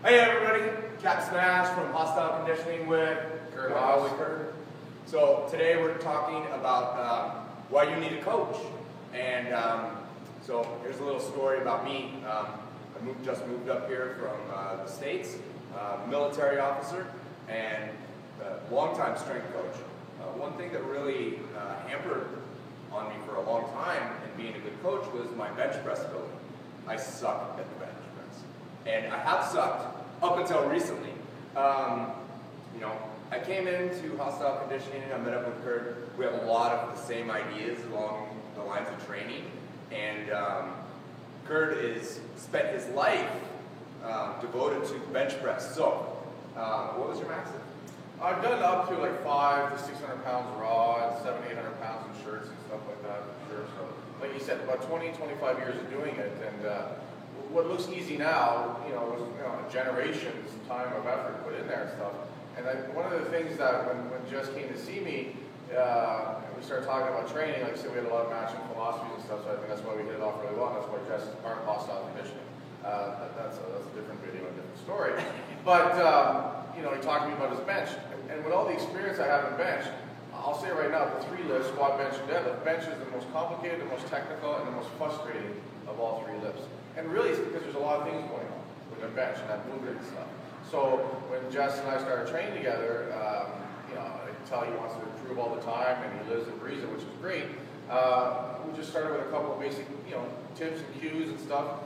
Hey everybody, Cap Smash from Hostile Conditioning with Kurt. So today we're talking about why you need a coach. And so here's a little story about me. I just moved up here from the States, military officer and longtime strength coach. One thing that really hampered on me for a long time in being a good coach was my bench press ability. I suck at the bench press. And I have sucked up until recently. You know, I came into Hostile Conditioning, I met up with Kurt. We have a lot of the same ideas along the lines of training. And Kurt has spent his life devoted to bench press. So, what was your max? I've done up to like 500 to 600 pounds raw and 700 to 800 pounds in shirts and stuff like that, for sure. So, like you said, about 20, 25 years of doing it, and what looks easy now, was a generation's time of effort put in there and stuff. And one of the things that when Jess came to see me, we started talking about training. Like I said, we had a lot of matching philosophies and stuff, so I think that's why we hit it off really well. And that's why Jess is part of Hostile Conditioning. That's a different video, a different story. But he talked to me about his bench, and with all the experience I have in bench, I'll say right now, the 3 lifts, squat, bench, and deadlift. Bench is the most complicated, the most technical, and the most frustrating of all 3 lifts. And really, it's because there's a lot of things going on with the bench and that movement and stuff. So when Jess and I started training together, I can tell he wants to improve all the time, and he lives and breathes it, which is great. We just started with a couple of basic, tips and cues and stuff,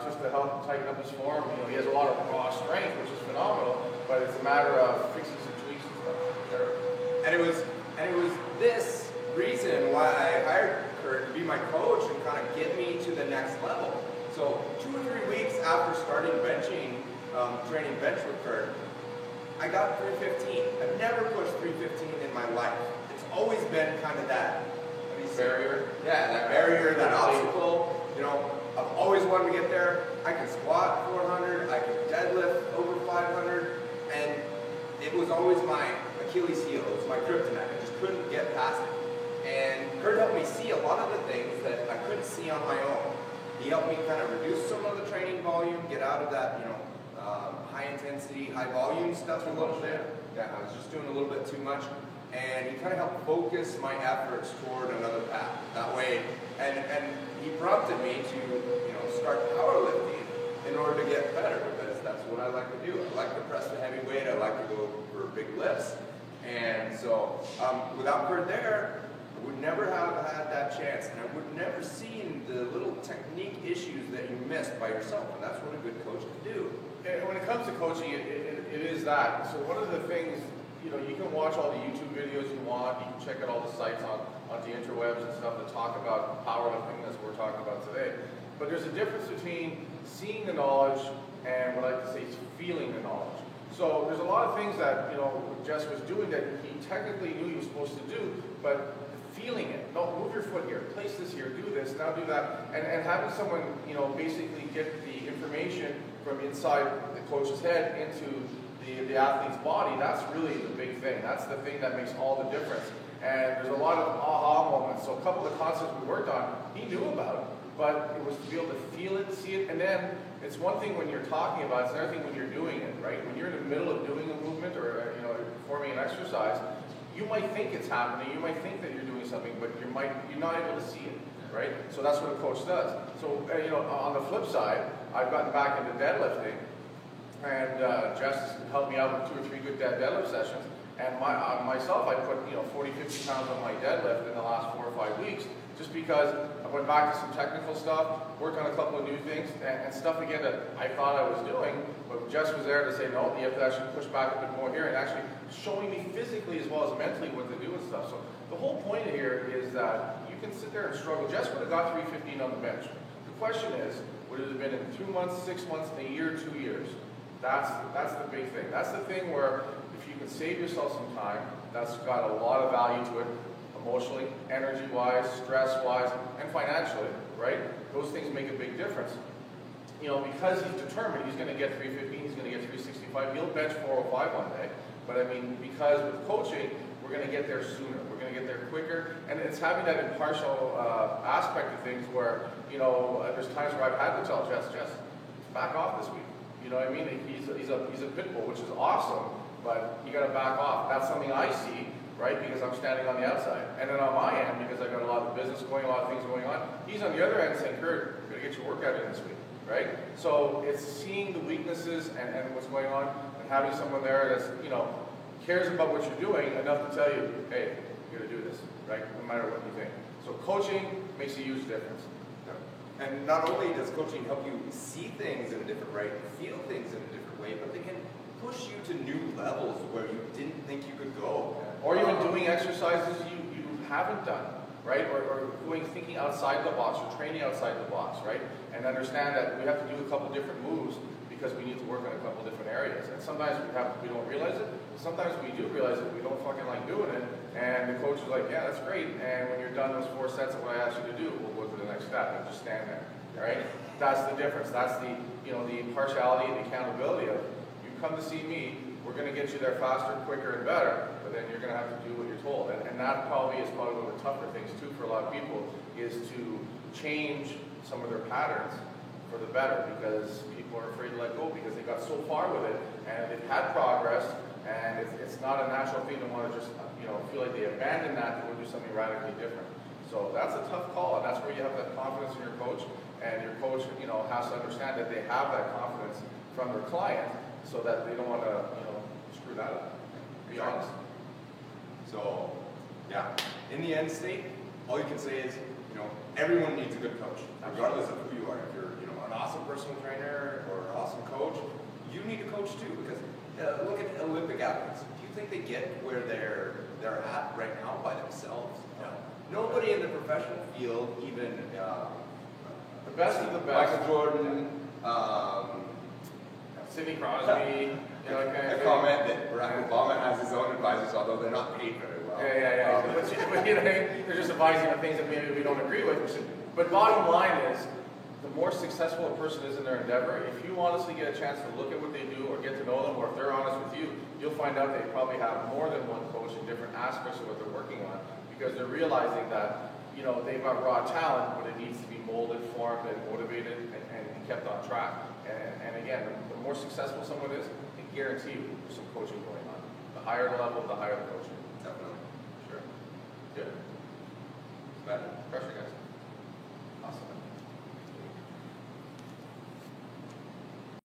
just to help tighten up his form. He has a lot of raw strength, which is phenomenal, but it's a matter of fixing some tweaks and stuff. And it was this reason why I hired Kurt to be my coach and kind of get me to the next level. So 2 or 3 weeks after starting benching, training bench with Kurt, I got 315. I've never pushed 315 in my life. It's always been kind of that barrier. Yeah, that barrier, that obstacle. I've always wanted to get there. I can squat 400, I can deadlift over 500, and it was always my Achilles heel. It was my kryptonite. I just couldn't get past it. And Kurt helped me see a lot of the things that I couldn't see on my own. He helped me kind of reduce some of the training volume, get out of that, high intensity, high volume stuff a little bit. Yeah, I was just doing a little bit too much. And he kind of helped focus my efforts toward another path. That way, and he prompted me to, start powerlifting in order to get better, because that's what I like to do. I like to press the heavy weight. I like to go for big lifts. And so, without Kurt there, I would never have had that chance, and I would never seen the little technique issues that you missed by yourself, and that's what a good coach can do. And when it comes to coaching, it is that. So one of the things, you can watch all the YouTube videos you want, you can check out all the sites on the interwebs and stuff that talk about powerlifting, as we're talking about today. But there's a difference between seeing the knowledge and what I like to say is feeling the knowledge. So there's a lot of things that, Jess was doing that he technically knew he was supposed to do, but feeling it. No, move your foot here, place this here, do this, now do that. And having someone, basically get the information from inside the coach's head into the athlete's body, that's really the big thing. That's the thing that makes all the difference. And there's a lot of aha moments. So a couple of the concepts we worked on, he knew about it, but it was to be able to feel it, see it, and then it's one thing when you're talking about it, it's another thing when you're doing it, right? When you're in the middle of doing a movement or performing an exercise, you might think it's happening, you might think that you're doing something, but you're not able to see it, right? So that's what a coach does. So on the flip side, I've gotten back into deadlifting, and Jess helped me out with 2 or 3 good deadlift sessions. And myself, I put 40, 50 pounds on my deadlift in the last 4 or 5 weeks, just because I went back to some technical stuff, worked on a couple of new things, and stuff again that I thought I was doing, but Jess was there to say, no, you have to actually push back a bit more here, and actually showing me physically as well as mentally what to do and stuff. So the whole point here is that you can sit there and struggle. Jess would have got 315 on the bench. The question is, would it have been in 2 months, 6 months, a year, 2 years? That's the big thing. That's the thing where if you can save yourself some time, that's got a lot of value to it, emotionally, energy-wise, stress-wise, and financially, right? Those things make a big difference. Because he's determined he's going to get 315, he's going to get 365, he'll bench 405 one day. But I mean, because with coaching, we're going to get there sooner. We're going to get there quicker. And it's having that impartial aspect of things where, there's times where I've had to tell Jess, back off this week. You know what I mean? He's a pit bull, which is awesome, but you got to back off. That's something I see, right? Because I'm standing on the outside. And then on my end, because I've got a lot of business going, a lot of things going on, he's on the other end saying, Kurt, you're going to get your workout in this week, right? So it's seeing the weaknesses and what's going on, and having someone there that's, you know, cares about what you're doing enough to tell you, hey, you're going to do this, right? No matter what you think. So coaching makes a huge difference. And not only does coaching help you see things in a different way, feel things in a different way, but they can push you to new levels where you didn't think you could go. Or even doing exercises you haven't done, right? Or thinking outside the box, or training outside the box, right? And understand that we have to do a couple different moves because we need to work on a couple different areas. And sometimes we don't realize it, but sometimes we do realize it, we don't fucking like doing it, and the coach is like, yeah, that's great, and when you're done those 4 sets of what I asked you to do, we'll go to the next step, and just stand there, right? That's the difference. That's the, you know, the impartiality and the accountability of, you come to see me, we're going to get you there faster, quicker, and better, but then you're going to have to do what you're told. And that probably is one of the tougher things, too, for a lot of people, is to change some of their patterns for the better, because people are afraid to let go because they got so far with it, and they've had progress, and it's not a natural thing to want to just, you know, feel like they abandon that to go do something radically different. So that's a tough call, and that's where you have that confidence in your coach, and your coach, you know, has to understand that they have that confidence from their client, so that they don't want to, you know, screw that up. Be honest. So, yeah, in the end state, all you can say is, you know, everyone needs a good coach, regardless of who you are. If you're, you know, an awesome personal trainer or an awesome coach, you need a coach too. Because look at Olympic athletes. Do you think they get where they're at right now by themselves? No. Nobody in the professional field, even the best of the best. Michael Jordan. Sidney Crosby, you know, a comment that Barack Obama has his own advisors, although they're not paid very well. Yeah. But, you know, they're just advising on things that maybe we don't agree with. But bottom line is, the more successful a person is in their endeavor, if you honestly get a chance to look at what they do or get to know them, or if they're honest with you, you'll find out they probably have more than one coach in different aspects of what they're working on, because they're realizing that, you know, they've got raw talent, but it needs to be molded, formed, and motivated, and kept on track. And again, the more successful someone is, I can guarantee you there's some coaching going on. The higher the level, the higher the coaching. Definitely. Sure. Good. Better. Pressure, guys. Awesome.